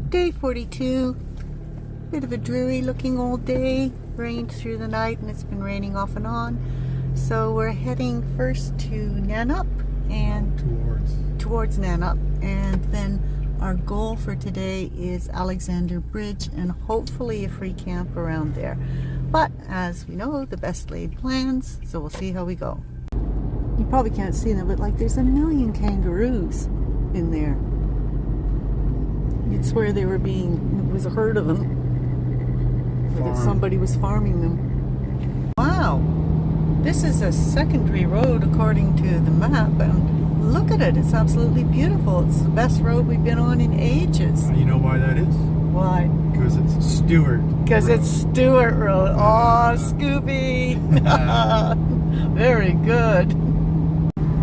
Day 42. Bit of a dreary looking old day. Rained through the night and it's been raining off and on. So we're heading first to Nanup and towards Nanup, and then our goal for today is Alexander Bridge and hopefully a free camp around there. But as we know, the best laid plans, so we'll see how we go. You probably can't see them, but like there's a million kangaroos in there. You'd swear it was a herd of them. Or that somebody was farming them. Wow! This is a secondary road according to the map, and look at it, it's absolutely beautiful. It's the best road we've been on in ages. You know why that is? Why? Because it's Stewart. Because it's Stewart Road. Oh, Scooby! Very good.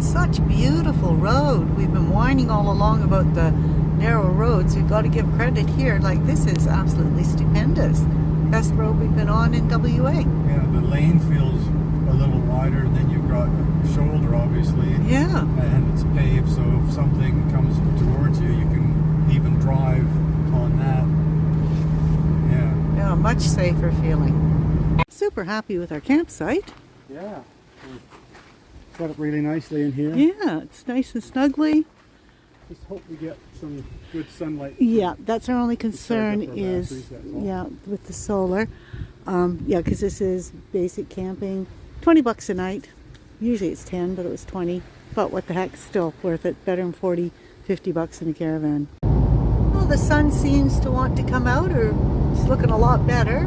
Such beautiful road. We've been whining all along about the narrow roads. We've got to give credit here. Like, this is absolutely stupendous. Best road we've been on in WA. Yeah, the lane feels a little wider, and then you've got a shoulder, obviously. Yeah. And it's paved, so if something comes towards you, you can even drive on that. Yeah. Yeah, much safer feeling. Super happy with our campsite. Yeah. Got it really nicely in here. Yeah, it's nice and snuggly. Just hope we get some good sunlight. Yeah, that's our only concern is, yeah, with the solar. Yeah, because this is basic camping. 20 bucks a night. Usually it's 10, but it was 20. But what the heck, still worth it. Better than 40, 50 bucks in a caravan. Well, the sun seems to want to come out, or it's looking a lot better.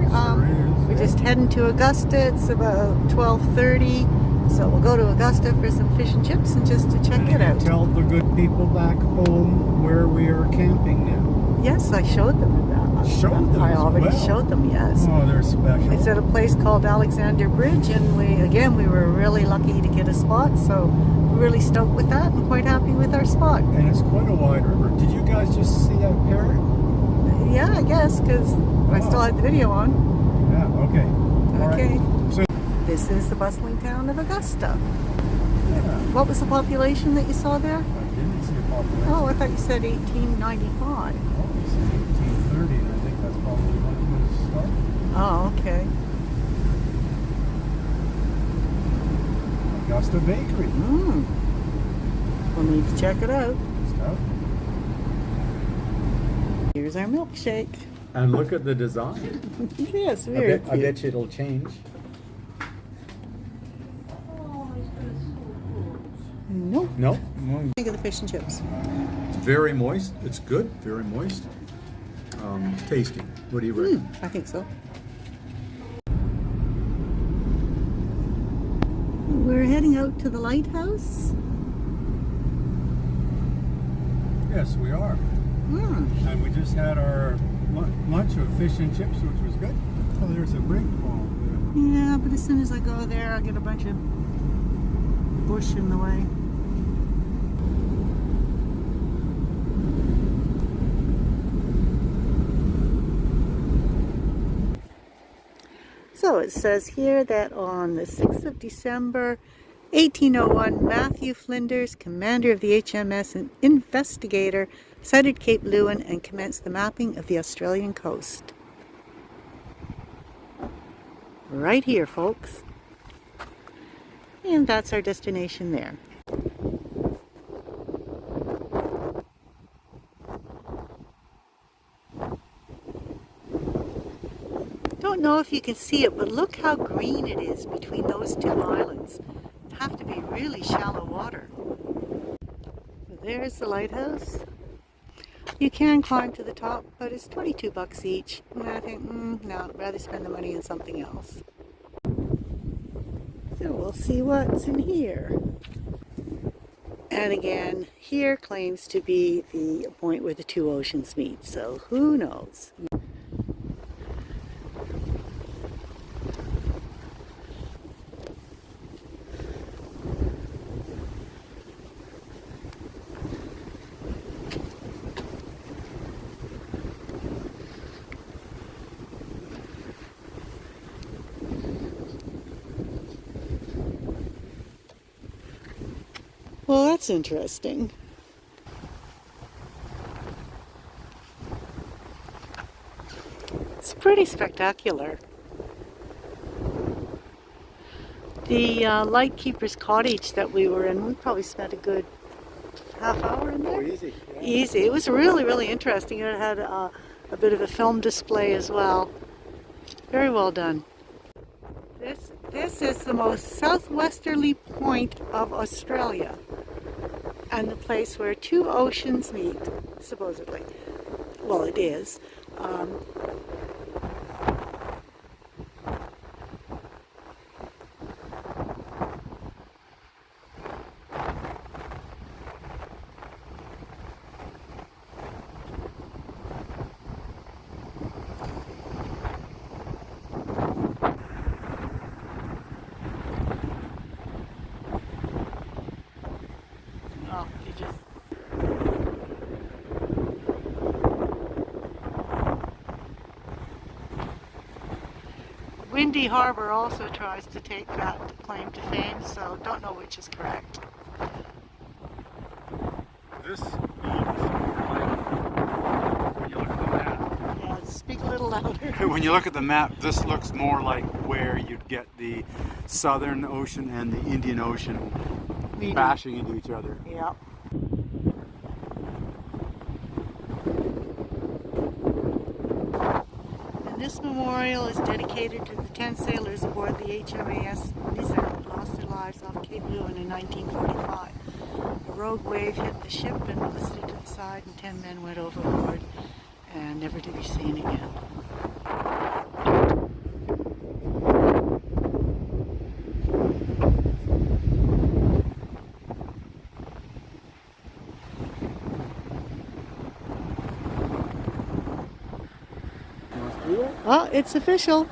We're just heading to Augusta. It's about 12:30. So we'll go to Augusta for some fish and chips and just to check it out. Tell the good people back home where we are camping now. Yes, I showed them that. I already showed them, yes. Oh, they're special. It's at a place called Alexander Bridge, and we were really lucky to get a spot, so we're really stoked with that and quite happy with our spot. And it's quite a wide river. Did you guys just see that parrot? Yeah, I guess, because I still had the video on. Yeah, okay. Okay. Right. So this is the bustling town of Augusta. yeah. What was the population that you saw there? I didn't see a population. Oh, I thought you said 1895. Oh, it's 1830, and I think that's probably when it was started. Oh, okay. Augusta Bakery. We'll need to check it out. Stuff. Here's our milkshake. And look at the design. Yes, very cute. I bet you it'll change. Nope. No? Think of the fish and chips. It's very moist. It's good. Very moist. Tasty. What do you reckon? I think so. We're heading out to the Lighthouse. Yes, we are. And we just had our lunch of fish and chips, which was good. Oh, there's a brig ball there. Yeah, but as soon as I go there, I'll get a bunch of bush in the way. So it says here that on the 6th of December, 1801, Matthew Flinders, commander of the HMS and investigator, sighted Cape Lewin and commenced the mapping of the Australian coast. Right here, folks. And that's our destination there. Don't know if you can see it, but look how green it is between those two islands. Have to be really shallow water. There's the lighthouse. You can climb to the top, but it's 22 bucks each. And I think, no, I'd rather spend the money on something else. So we'll see what's in here. And again, here claims to be the point where the two oceans meet, so who knows? Well, that's interesting. It's pretty spectacular. The Lightkeeper's cottage that we were in, we probably spent a good half hour in there. Oh, easy. Yeah. Easy. It was really, really interesting. It had a bit of a film display as well. Very well done. This is the most southwesterly point of Australia, and the place where two oceans meet, supposedly. Well, it is. Oh, you just... Windy Harbor also tries to take that claim to fame, so don't know which is correct. This looks like, when you look at the map. Yeah, speak a little louder. When you look at the map, this looks more like where you'd get the Southern Ocean and the Indian Ocean bashing into each other. Yeah. And this memorial is dedicated to the 10 sailors aboard the HMAS Nizam who lost their lives off Cape Lewin in 1945. A rogue wave hit the ship and listed to the side, and 10 men went overboard and never to be seen again. Oh, it's official.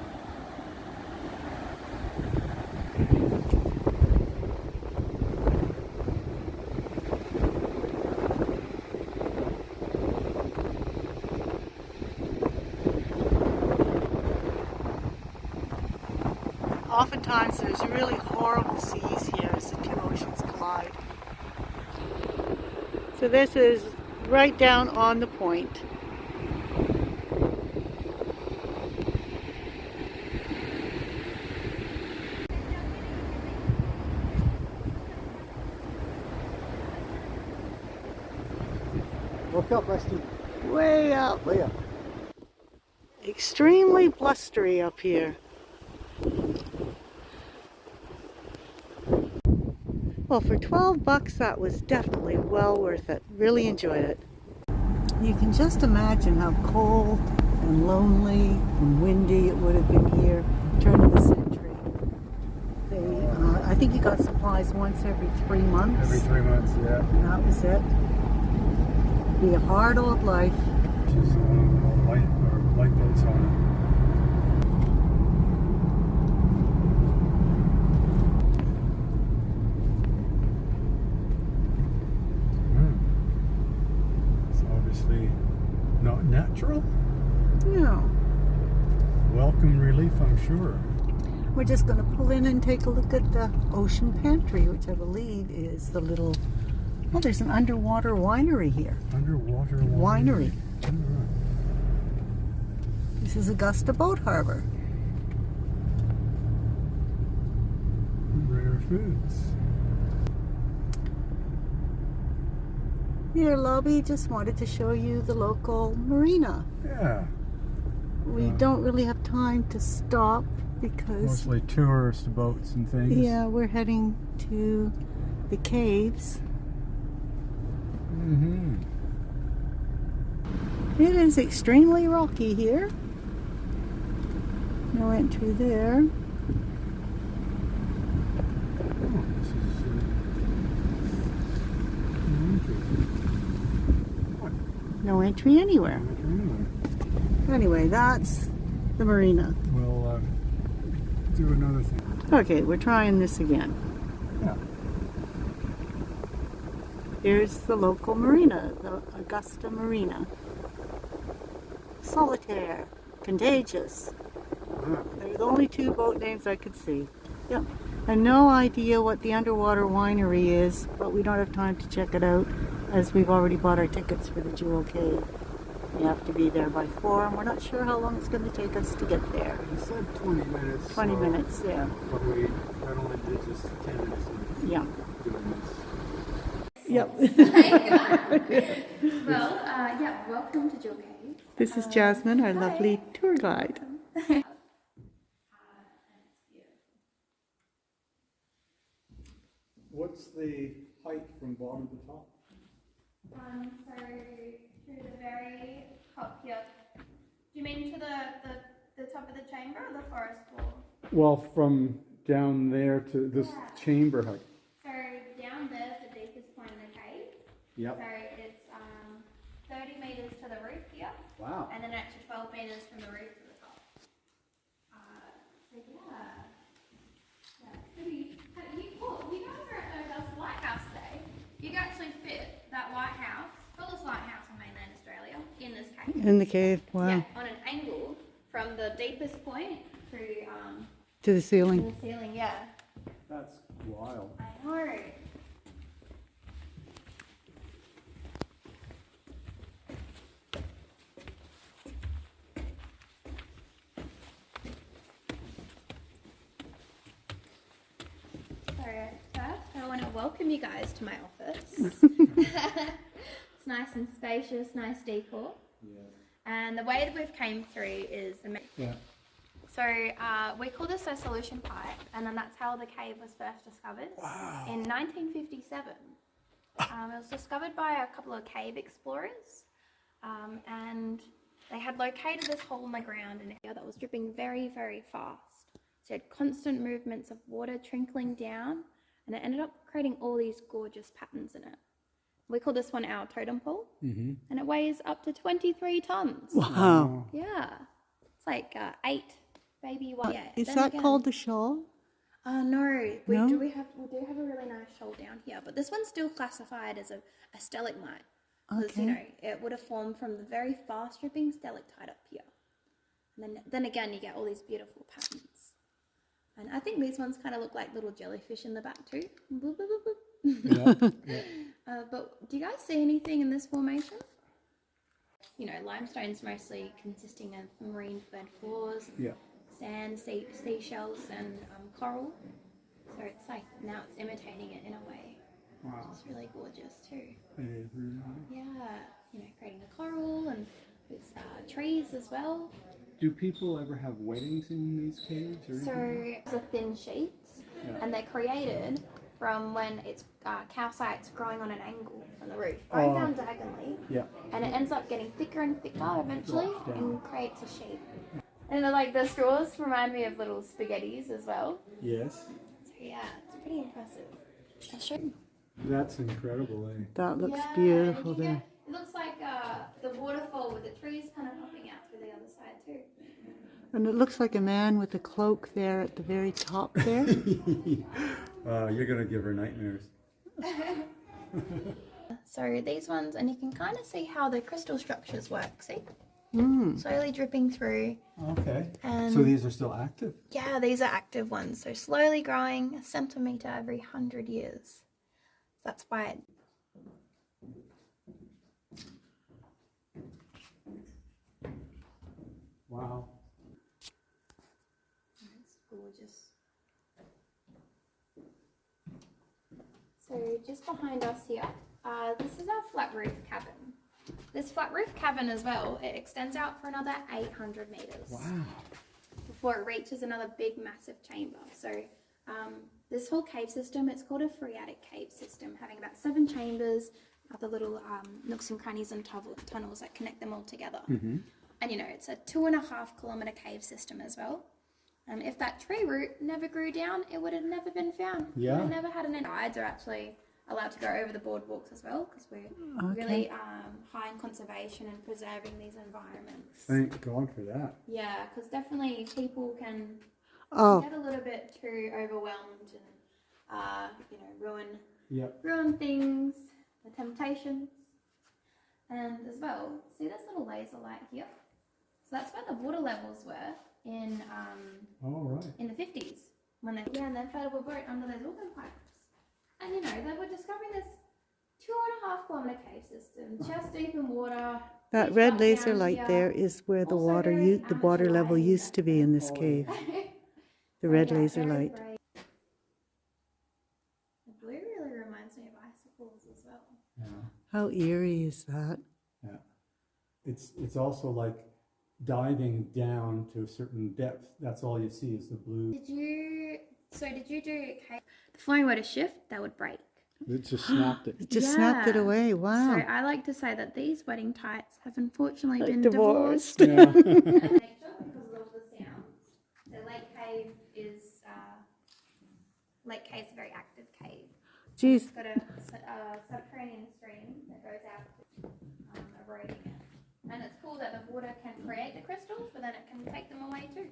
Oftentimes there's really horrible seas here as the two oceans collide. So this is right down on the point. Look up, Rusty. Way up. Way up. Extremely blustery up here. Well, for 12 bucks, that was definitely well worth it. Really enjoyed it. You can just imagine how cold and lonely and windy it would have been here turn of the century. I think you got supplies once every 3 months. Every 3 months, yeah. And that was it. Be a hard old life. She's the one with all the lifeboats on it. It's obviously not natural. No. Welcome relief, I'm sure. We're just going to pull in and take a look at the Ocean Pantry, which I believe is the little... Oh, there's an underwater winery here. Underwater Winery. Right. This is Augusta Boat Harbor. Rare foods. Here, Lobby, just wanted to show you the local marina. Yeah. We don't really have time to stop because... Mostly tourist boats and things. Yeah, we're heading to the caves. Mm-hmm. It is extremely rocky here. No entry there. Oh, this is No entry anywhere. Anyway, that's the marina. We'll do another thing. Okay, we're trying this again. Yeah. Here's the local marina, the Augusta Marina. Solitaire, Contagious. They're the only two boat names I could see. Yep. I have no idea what the underwater winery is, but we don't have time to check it out as we've already bought our tickets for the Jewel Cave. We have to be there by 4, and we're not sure how long it's going to take us to get there. He said 20 minutes. 20 minutes, yeah. But we not only did just 10 minutes of Yeah. doing this. Yep. Well, yeah, welcome to Jewel Cave. This is Jasmine, our lovely tour guide. What's the height from bottom to top? So to the very top here. Do you mean to the top of the chamber or the forest floor? Well, from down there to this chamber height. So down there is the deepest point in the cave. Yep. So it's 30 meters to the roof here. Wow. And then an extra 12 meters from the roof to the top. So yeah, pretty. You guys were at the Lighthouse today. You can actually fit that lighthouse, tallest lighthouse in mainland Australia, in this cave. In the cave, wow. Yeah, on an angle from the deepest point To the ceiling. to the ceiling. Yeah. That's wild. I know. First, I want to welcome you guys to my office. It's nice and spacious, nice decor. Yeah. And the way that we've came through is amazing. Yeah. So we call this a solution pipe, and then that's how the cave was first discovered in 1957. It was discovered by a couple of cave explorers, and they had located this hole in the ground in here that was dripping very, very fast. So it had constant movements of water trickling down, and it ended up creating all these gorgeous patterns in it. We call this one our totem pole, and it weighs up to 23 tons. Wow. Yeah, it's like 8 baby white. Yeah. Is Then that again- called the shawl? No. We No? do have a really nice shoal down here, but this one's still classified as a stalagmite. Because, Okay. you know, it would have formed from the very fast dripping stalactite up here. And then again, you get all these beautiful patterns. And I think these ones kind of look like little jellyfish in the back too. Boop, boop, boop, boop. Yeah. But do you guys see anything in this formation? You know, limestone's mostly consisting of marine bird floors, Yeah. sand, seashells, and coral. So it's like now it's imitating it in a way. Wow. It's really gorgeous too. It is really nice. Yeah, you know, creating the coral and with trees as well. Do people ever have weddings in these caves? Or So anything? it's a thin sheets, Yeah. and they're created from when it's calcite's growing on an angle from the roof, going down diagonally, Yeah. and it ends up getting thicker and thicker eventually, Drops down. and creates a shape. And like the straws remind me of little spaghettis as well. Yes. So yeah, it's pretty impressive. I'll show you. That's incredible, eh? That looks Yeah, beautiful and you there. get- it looks like the waterfall with the trees kind of popping out through the other side too. And it looks like a man with a cloak there at the very top there. You're going to give her nightmares. So these ones, and you can kind of see how the crystal structures work, see? Mm. Slowly dripping through. Okay. And So these are still active? yeah, these are active ones. So slowly growing a centimetre every 100 years. That's why it... Wow. It's gorgeous. So just behind us here, this is our flat roof cabin. This flat roof cabin as well, it extends out for another 800 metres. Wow. Before it reaches another big massive chamber. So this whole cave system, it's called a phreatic cave system, having about 7 chambers, other little nooks and crannies and tunnels that connect them all together. Mm-hmm. And you know, it's a 2.5 kilometre cave system as well. If that tree root never grew down, it would have never been found. Yeah. It would have never had an end. Guides are actually allowed to go over the boardwalks as well, because we're really high in conservation and preserving these environments. Thank God for that. Yeah, because definitely people can Oh, get a little bit too overwhelmed and you know, Yep. ruin things, the temptations. And as well, see this little laser light here? So that's where the water levels were in All right. in the 50s when they and they fed a boat under those organ pipes. And you know, they were discovering this 2.5 kilometre cave system, chest deep in water, That red laser light there is where the water level used to be in this cave. The red laser light. The blue really reminds me of icicles as well. Yeah. How eerie is that? Yeah. It's also like diving down to a certain depth. That's all you see is the blue. Did you do cave? The flooring were to shift, they would break. It just snapped it. It just snapped it away. Wow. So I like to say that these wedding tights have unfortunately been Divorced. divorced. Yeah. Because of all the sounds. So Lake Cave's a very active cave. Jeez. It's got a subterranean stream that goes out, eroding it. And it's cool that the water can create the crystals, but then it can take them away too.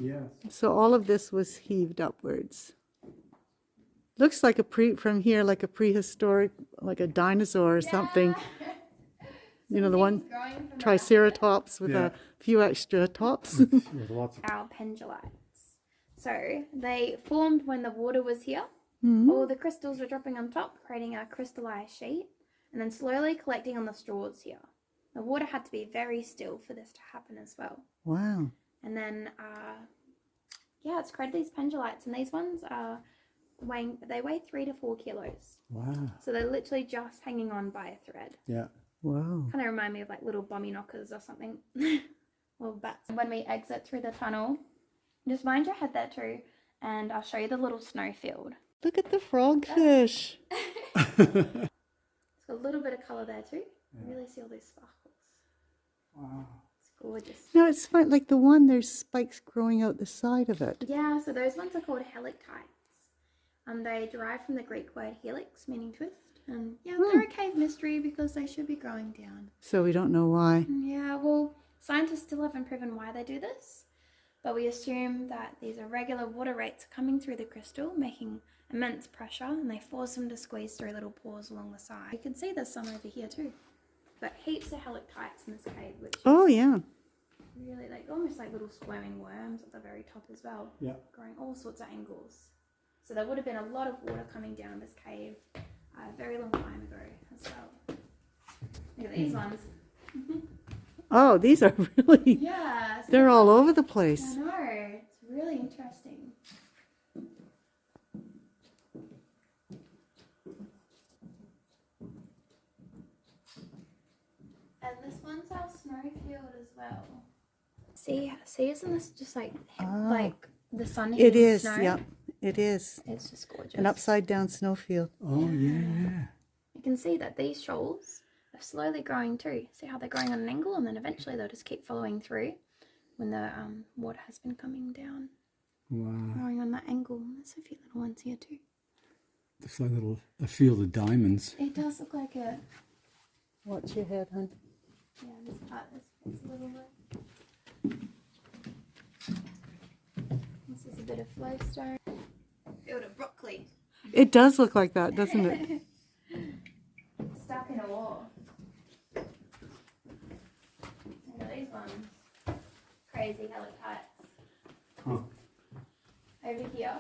Yes. So all of this was heaved upwards. Looks like from here like a prehistoric, like a dinosaur or something. You know, the one triceratops with a few extra tops. There's lots of Our pendulates. So they formed when the water was here. Mm-hmm. All the crystals were dropping on top, creating a crystallized sheet, and then slowly collecting on the straws here. The water had to be very still for this to happen as well. Wow. And then, it's created these pendulates, and these ones they weigh 3 to 4 kilos. Wow. So they're literally just hanging on by a thread. Yeah. Wow. Kind of remind me of like little bummy knockers or something. Little bats. When we exit through the tunnel, just mind your head there too, and I'll show you the little snowfield. Look at the frogfish. It's got a little bit of colour there too. You really see all those sparkles. Wow. It's gorgeous. No, it's fun. Like the one, there's spikes growing out the side of it. Yeah, so those ones are called helictites. They derive from the Greek word helix, meaning twist. And yeah, they're a cave mystery because they should be growing down. So we don't know why. Yeah, well, scientists still haven't proven why they do this. But we assume that these irregular water rates coming through the crystal, making immense pressure, and they force them to squeeze through little pores along the side. You can see there's some over here too. But heaps of helictites in this cave, which is really almost like little squirming worms at the very top as well. Yeah. Growing all sorts of angles. So there would have been a lot of water coming down this cave a very long time ago as well. Look at these ones. Oh, these are really, Yeah. So they're all over the place. I know. It's really interesting. And this one's our snowfield as well. See, isn't this just like the sun hitting It is, snow? yeah, it is. It's just gorgeous. An upside down snowfield. Oh, yeah. You can see that these shoals are slowly growing too. See how they're growing on an angle, and then eventually they'll just keep following through when the water has been coming down. Wow. Growing on that angle. There's a few little ones here too. It's like a field of diamonds. It does look like it. Watch your head, hon. Yeah, this part is a little bit. This is a bit of flowstone. Field of broccoli. It does look like that, doesn't it? Stuck in a wall. Look at these ones. Crazy helictites. Huh. Over here.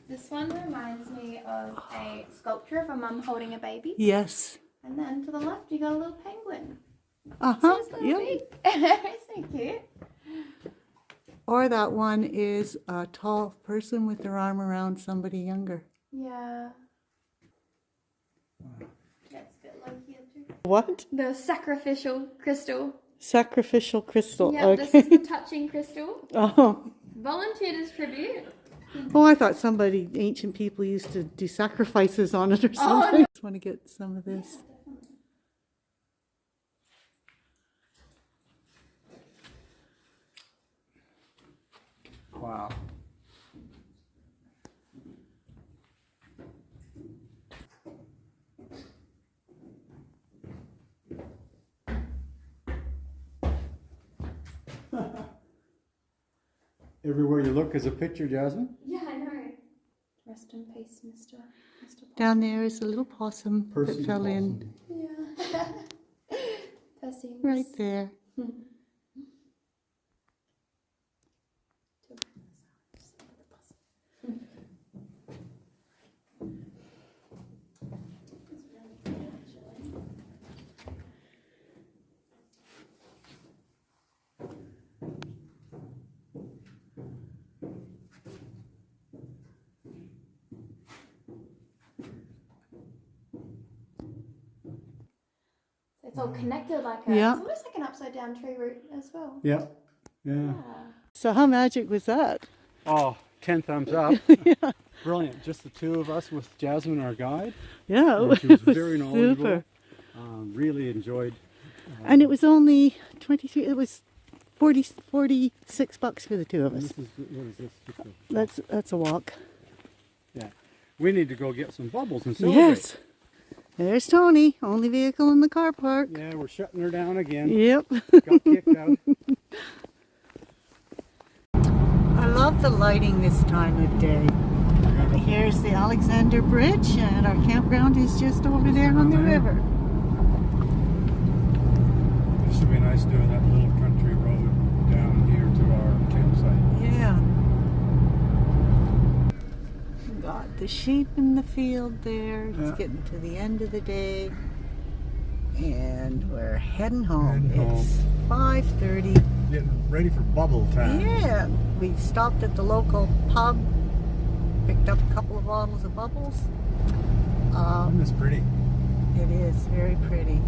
This one reminds me of a sculpture of a mum holding a baby. Yes. And then to the left you got a little penguin. Uh-huh. So it's little Yep. beak. It's so cute. Or that one is a tall person with their arm around somebody younger. Yeah. That's a bit low here too. What? The sacrificial crystal. Sacrificial crystal. Yeah, Okay. this is the touching crystal. Oh. Volunteered as tribute. Oh, I thought ancient people used to do sacrifices on it or something. I just want to get some of this. Wow. Everywhere you look is a picture, Jasmine. Yeah, I know. Rest in peace, Mr. Down there is a little possum Percy that fell the in. Yeah. Percy. Right there. all connected like a, Yeah. it's almost like an upside down tree root as well. Yeah. Yeah. Yeah. So how magic was that? Oh, 10 thumbs up. Yeah. Brilliant. Just the two of us with Jasmine, our guide. Yeah, And she was it was very knowledgeable. super. Really enjoyed. And it was only 23, it was 46 bucks for the two of And us. this is, what is this? Just That's a walk. yeah. We need to go get some bubbles and celebrate. Yes. There's Tony, only vehicle in the car park. Yeah, we're shutting her down again. Yep. Got kicked out. I love the lighting this time of day. Here's the Alexander Bridge, and our campground is just over there on the river. It should be nice doing that little country road down here to our campsite. Yeah. Got the sheep in the field there. It's Yeah. getting to the end of the day. And we're heading home. Heading home. It's 5:30. Getting ready for bubble time. Yeah. We stopped at the local pub, picked up a couple of bottles of bubbles. Isn't this pretty? It is very pretty.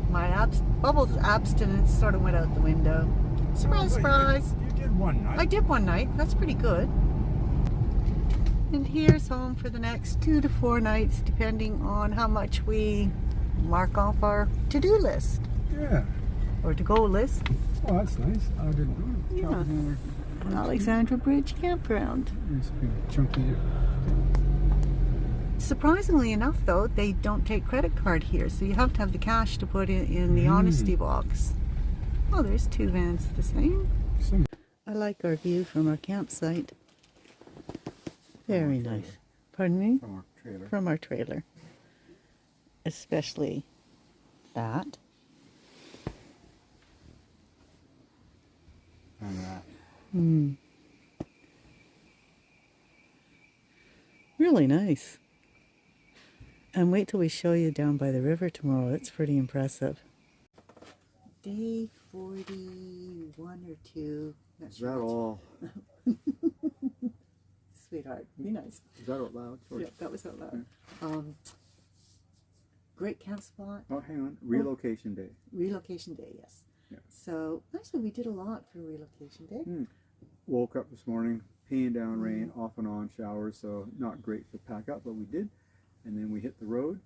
My bubbles abstinence sort of went out the window. Surprise, Oh, surprise. You did one night. I did one night. That's pretty good. And here's home for the next 2 to 4 nights, depending on how much we mark off our to-do list Yeah. or to-go list. Oh, that's nice. I didn't know. Yeah. Alexandra Bridge Campground. Nice big chunky. Surprisingly enough, though, they don't take credit card here, so you have to have the cash to put in the honesty box. Oh, there's 2 vans the same. I like our view from our campsite. Very nice. Pardon me? From our trailer. From our trailer. Especially that. And that. Really nice. And wait till we show you down by the river tomorrow. It's pretty impressive. Day 41 or 2. Not Is sure that which. all? Sweetheart, be nice. Is that out loud? Or- Yeah, that was out loud. Great camp spot. Oh, hang on. Relocation day. Relocation day, yes. Yeah. So actually we did a lot for relocation day. Woke up this morning, peeing down rain, off and on showers, so not great to pack up, but we did. And then we hit the road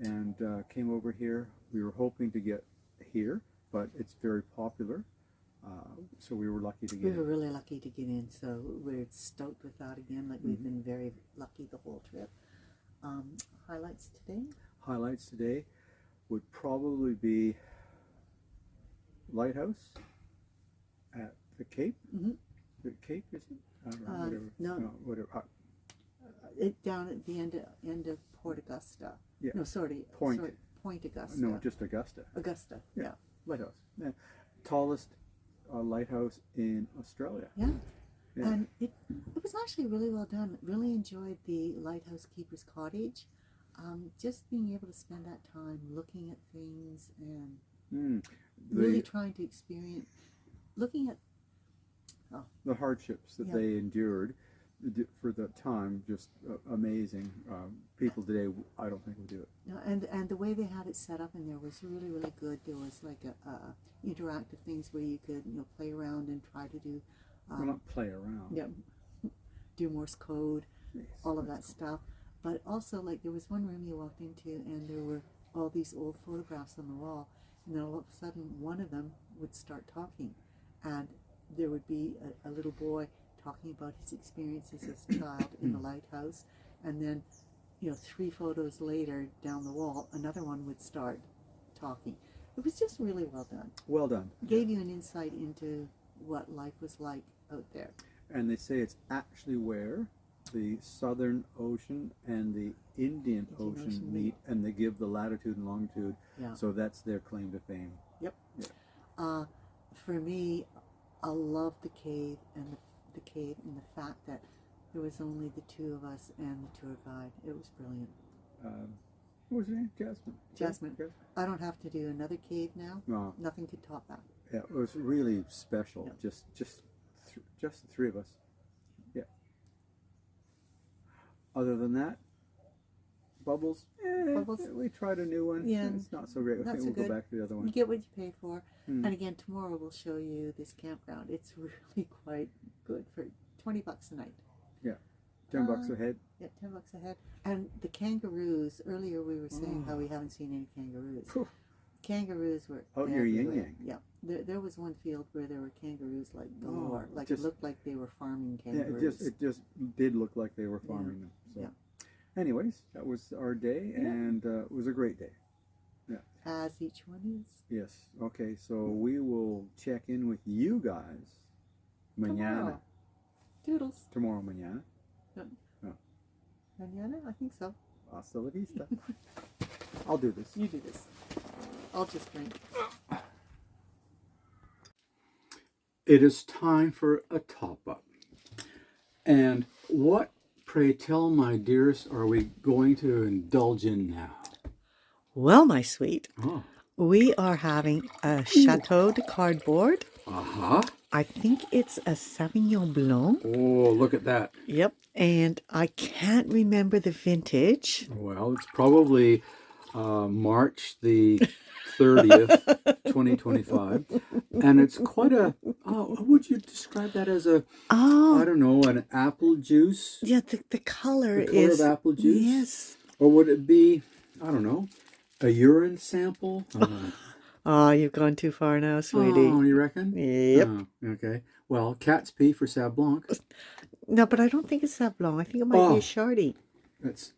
and came over here. We were hoping to get here, but it's very popular. So we were lucky to We get were it. really lucky to get in, so we're stoked with that again. Like we've been very lucky the whole trip. Highlights today? Highlights today would probably be Lighthouse at the Cape. The Cape, is it? I don't know, whatever. no. Whatever. Down at the end of Port Augusta. Yeah. No, sorry. Point. Sorry, Point Augusta. No, just Augusta. Augusta. Yeah. Lighthouse. Yeah. Tallest lighthouse in Australia. Yeah. Yeah. And it was actually really well done. Really enjoyed the Lighthouse Keeper's Cottage. Just being able to spend that time looking at things and really trying to experience, looking at the hardships that they endured for the time, just amazing. People today, I don't think would do it. and the way they had it set up in there was really, really good. There was like a interactive things where you could play around and try to do Well, not play around. do Morse code, all of that stuff. But also, like, there was one room you walked into and there were all these old photographs on the wall, and then all of a sudden one of them would start talking, and there would be a little boy talking about his experiences as a child in the lighthouse, and then 3 photos later down the wall another one would start talking. It was just really well done. Well done. Gave you an insight into what life was like out there. And they say it's actually where the Southern Ocean and the Indian Ocean meet, and they give the latitude and longitude. Yeah. So that's their claim to fame. Yep. Yeah. For me, I love the cave and the fact that there was only the 2 of us and the tour guide. It was brilliant. What was her name? Jasmine. Jasmine. I don't have to do another cave now. No. Nothing could top that. Yeah, it was really special. Yeah. Just the 3 of us. Yeah. Other than that, Bubbles. Bubbles? We tried a new one. Yeah. It's not so great. I Not think so we'll good. go back to the other You one. get what you pay for. Hmm. And again, tomorrow we'll show you this campground. It's really quite good for $20 a night. Yeah. $10 a head. Yeah, $10 a head. And the kangaroos, earlier we were saying how we haven't seen any kangaroos. Phew. Kangaroos were Out near Yin everywhere. Yang. Yeah. There was one field where there were kangaroos like galore. Like just- it looked like they were farming Yeah, kangaroos. it just did look like they were farming them. So, anyways, that was our day, and it was a great day. As each one is. Yes. Okay, so we will check in with you guys mañana. Toodles. Tomorrow mañana. Mañana? I think so. Hasta la vista. I'll do this. You do this. I'll just drink. It is time for a top-up. And what, pray tell, my dearest, are we going to indulge in now? Well, my sweet, Oh. we are having a Chateau de Cardboard. Uh-huh. I think it's a Sauvignon Blanc. Oh, look at that. Yep. And I can't remember the vintage. Well, it's probably March the 30th, 2025. And it's quite a, how would you describe that as a, I don't know, an apple juice? Yeah, the color The color is... of apple juice? Yes. Or would it be, I don't know, a urine sample? Oh, you've gone too far now, sweetie. Oh, you reckon? Yep. Oh, okay. Well, cat's pee for Sauv Blanc. No, but I don't think it's Sauv Blanc. I think it might be a Shardy. That's...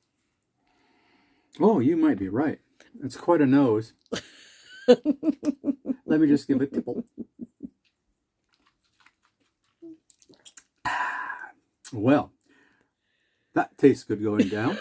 Oh, you might be right. It's quite a nose. Let me just give it a tipple. Well, that tastes good going down.